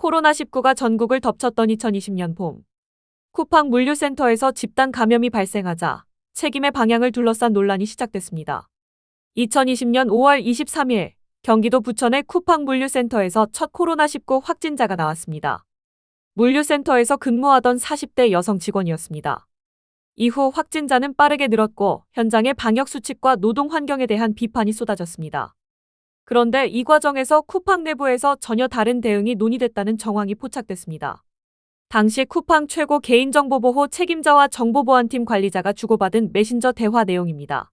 코로나19가 전국을 덮쳤던 2020년 봄, 쿠팡 물류센터에서 집단 감염이 발생하자 책임의 방향을 둘러싼 논란이 시작됐습니다. 2020년 5월 23일 경기도 부천의 쿠팡 물류센터에서 첫 코로나19 확진자가 나왔습니다. 물류센터에서 근무하던 40대 여성 직원이었습니다. 이후 확진자는 빠르게 늘었고 현장의 방역수칙과 노동 환경에 대한 비판이 쏟아졌습니다. 그런데 이 과정에서 쿠팡 내부에서 전혀 다른 대응이 논의됐다는 정황이 포착됐습니다. 당시 쿠팡 최고 개인정보보호 책임자와 정보보안팀 관리자가 주고받은 메신저 대화 내용입니다.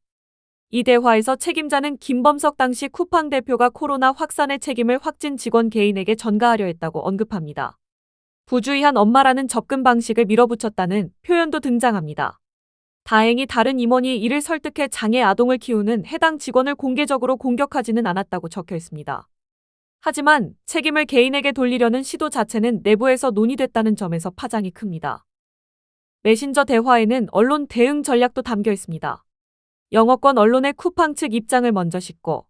이 대화에서 책임자는 김범석 당시 쿠팡 대표가 코로나 확산의 책임을 확진 직원 개인에게 전가하려 했다고 언급합니다. 부주의한 엄마라는 접근 방식을 밀어붙였다는 표현도 등장합니다. 다행히 다른 임원이 이를 설득해 장애 아동을 키우는 해당 직원을 공개적으로 공격하지는 않았다고 적혀 있습니다. 하지만 책임을 개인에게 돌리려는 시도 자체는 내부에서 논의됐다는 점에서 파장이 큽니다. 메신저 대화에는 언론 대응 전략도 담겨 있습니다. 영어권 언론의 쿠팡 측 입장을 먼저 싣고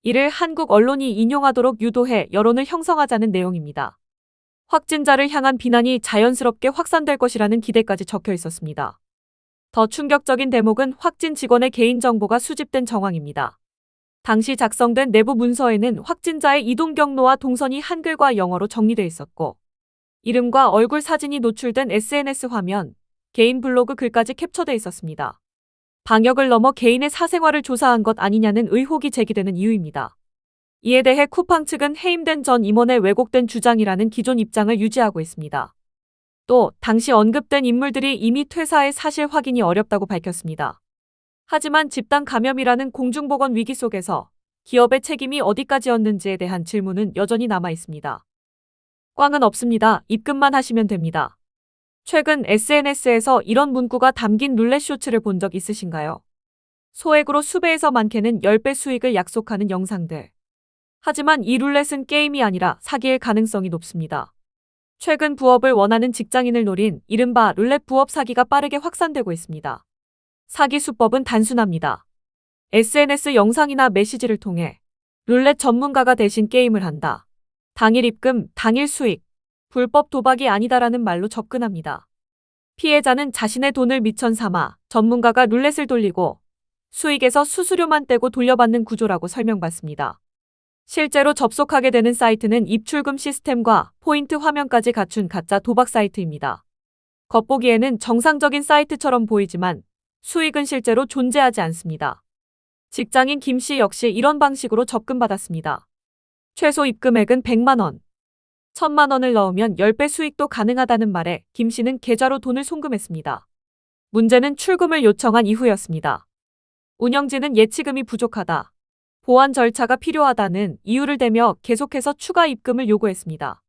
이를 한국 언론이 인용하도록 유도해 여론을 형성하자는 내용입니다. 확진자를 향한 비난이 자연스럽게 확산될 것이라는 기대까지 적혀 있었습니다. 더 충격적인 대목은 확진 직원의 개인정보가 수집된 정황입니다. 당시 작성된 내부 문서에는 확진자의 이동 경로와 동선이 한글과 영어로 정리돼 있었고 이름과 얼굴 사진이 노출된 SNS 화면, 개인 블로그 글까지 캡처돼 있었습니다. 방역을 넘어 개인의 사생활을 조사한 것 아니냐는 의혹이 제기되는 이유입니다. 이에 대해 쿠팡 측은 해임된 전 임원의 왜곡된 주장이라는 기존 입장을 유지하고 있습니다. 또 당시 언급된 인물들이 이미 퇴사해 사실 확인이 어렵다고 밝혔습니다. 하지만 집단 감염이라는 공중보건 위기 속에서 기업의 책임이 어디까지였는지에 대한 질문은 여전히 남아 있습니다. 꽝은 없습니다. 입금만 하시면 됩니다. 최근 SNS에서 이런 문구가 담긴 룰렛 쇼츠를 본 적 있으신가요? 소액으로 수배에서 많게는 10배 수익을 약속하는 영상들. 하지만 이 룰렛은 게임이 아니라 사기일 가능성이 높습니다. 최근 부업을 원하는 직장인을 노린 이른바 룰렛 부업 사기가 빠르게 확산되고 있습니다. 사기 수법은 단순합니다. SNS 영상이나 메시지를 통해 룰렛 전문가가 대신 게임을 한다. 당일 입금, 당일 수익, 불법 도박이 아니다라는 말로 접근합니다. 피해자는 자신의 돈을 미천 삼아 전문가가 룰렛을 돌리고 수익에서 수수료만 떼고 돌려받는 구조라고 설명받습니다. 실제로 접속하게 되는 사이트는 입출금 시스템과 포인트 화면까지 갖춘 가짜 도박 사이트입니다. 겉보기에는 정상적인 사이트처럼 보이지만 수익은 실제로 존재하지 않습니다. 직장인 김 씨 역시 이런 방식으로 접근받았습니다. 최소 입금액은 100만 원. 1000만 원을 넣으면 10배 수익도 가능하다는 말에 김 씨는 계좌로 돈을 송금했습니다. 문제는 출금을 요청한 이후였습니다. 운영진은 예치금이 부족하다, 보완 절차가 필요하다는 이유를 대며 계속해서 추가 입금을 요구했습니다.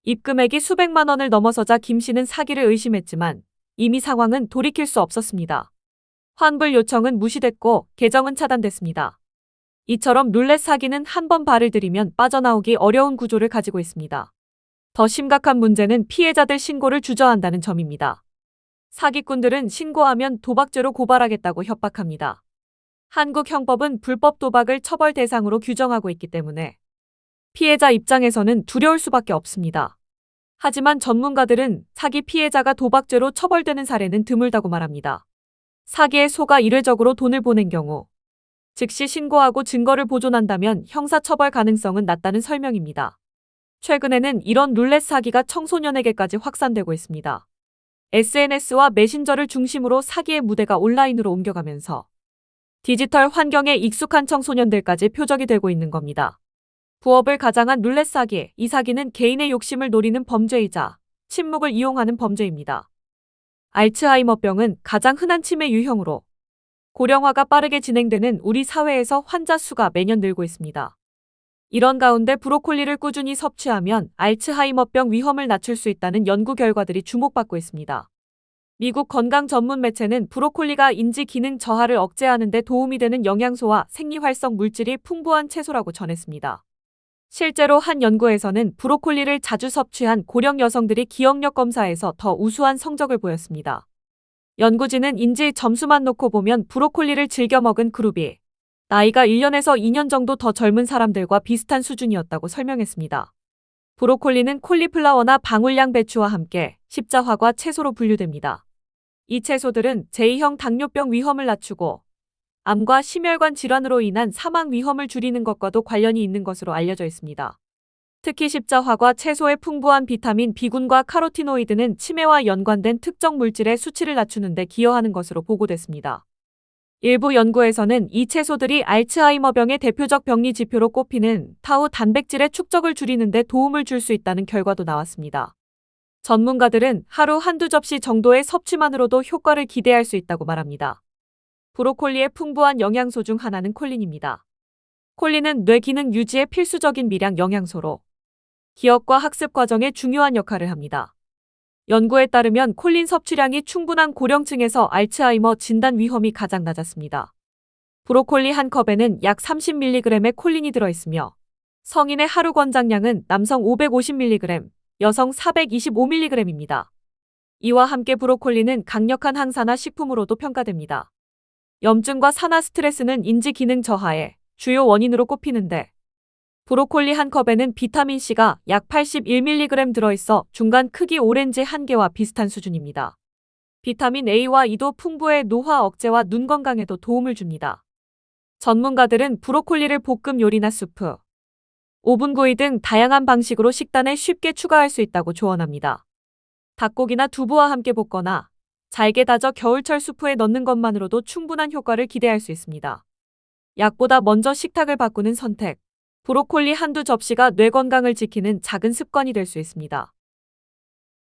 입금액이 수백만 원을 넘어서자 김 씨는 사기를 의심했지만 이미 상황은 돌이킬 수 없었습니다. 환불 요청은 무시됐고 계정은 차단됐습니다. 이처럼 룰렛 사기는 한 번 발을 들이면 빠져나오기 어려운 구조를 가지고 있습니다. 더 심각한 문제는 피해자들 신고를 주저한다는 점입니다. 사기꾼들은 신고하면 도박죄로 고발하겠다고 협박합니다. 한국 형법은 불법 도박을 처벌 대상으로 규정하고 있기 때문에 피해자 입장에서는 두려울 수밖에 없습니다. 하지만 전문가들은 사기 피해자가 도박죄로 처벌되는 사례는 드물다고 말합니다. 사기에 속아 일회적으로 돈을 보낸 경우 즉시 신고하고 증거를 보존한다면 형사처벌 가능성은 낮다는 설명입니다. 최근에는 이런 룰렛 사기가 청소년에게까지 확산되고 있습니다. SNS와 메신저를 중심으로 사기의 무대가 온라인으로 옮겨가면서 디지털 환경에 익숙한 청소년들까지 표적이 되고 있는 겁니다. 부업을 가장한 룰렛 사기, 이 사기는 개인의 욕심을 노리는 범죄이자 침묵을 이용하는 범죄입니다. 알츠하이머병은 가장 흔한 치매 유형으로 고령화가 빠르게 진행되는 우리 사회에서 환자 수가 매년 늘고 있습니다. 이런 가운데 브로콜리를 꾸준히 섭취하면 알츠하이머병 위험을 낮출 수 있다는 연구 결과들이 주목받고 있습니다. 미국 건강 전문 매체는 브로콜리가 인지 기능 저하를 억제하는 데 도움이 되는 영양소와 생리활성 물질이 풍부한 채소라고 전했습니다. 실제로 한 연구에서는 브로콜리를 자주 섭취한 고령 여성들이 기억력 검사에서 더 우수한 성적을 보였습니다. 연구진은 인지 점수만 놓고 보면 브로콜리를 즐겨 먹은 그룹이 나이가 1년에서 2년 정도 더 젊은 사람들과 비슷한 수준이었다고 설명했습니다. 브로콜리는 콜리플라워나 방울량 배추와 함께 십자화과 채소로 분류됩니다. 이 채소들은 제2형 당뇨병 위험을 낮추고 암과 심혈관 질환으로 인한 사망 위험을 줄이는 것과도 관련이 있는 것으로 알려져 있습니다. 특히 십자화과 채소의 풍부한 비타민 B군과 카로티노이드는 치매와 연관된 특정 물질의 수치를 낮추는 데 기여하는 것으로 보고됐습니다. 일부 연구에서는 이 채소들이 알츠하이머병의 대표적 병리 지표로 꼽히는 타우 단백질의 축적을 줄이는 데 도움을 줄 수 있다는 결과도 나왔습니다. 전문가들은 하루 한두 접시 정도의 섭취만으로도 효과를 기대할 수 있다고 말합니다. 브로콜리의 풍부한 영양소 중 하나는 콜린입니다. 콜린은 뇌 기능 유지에 필수적인 미량 영양소로 기억과 학습 과정에 중요한 역할을 합니다. 연구에 따르면 콜린 섭취량이 충분한 고령층에서 알츠하이머 진단 위험이 가장 낮았습니다. 브로콜리 한 컵에는 약 30mg의 콜린이 들어있으며 성인의 하루 권장량은 남성 550mg, 여성 425mg입니다. 이와 함께 브로콜리는 강력한 항산화 식품으로도 평가됩니다. 염증과 산화 스트레스는 인지 기능 저하의 주요 원인으로 꼽히는데 브로콜리 한 컵에는 비타민C가 약 81mg 들어있어 중간 크기 오렌지 한 개와 비슷한 수준입니다. 비타민 A와 E도 풍부해 노화 억제와 눈 건강에도 도움을 줍니다. 전문가들은 브로콜리를 볶음 요리나 수프, 오븐 구이 등 다양한 방식으로 식단에 쉽게 추가할 수 있다고 조언합니다. 닭고기나 두부와 함께 볶거나 잘게 다져 겨울철 수프에 넣는 것만으로도 충분한 효과를 기대할 수 있습니다. 약보다 먼저 식탁을 바꾸는 선택. 브로콜리 한두 접시가 뇌 건강을 지키는 작은 습관이 될 수 있습니다.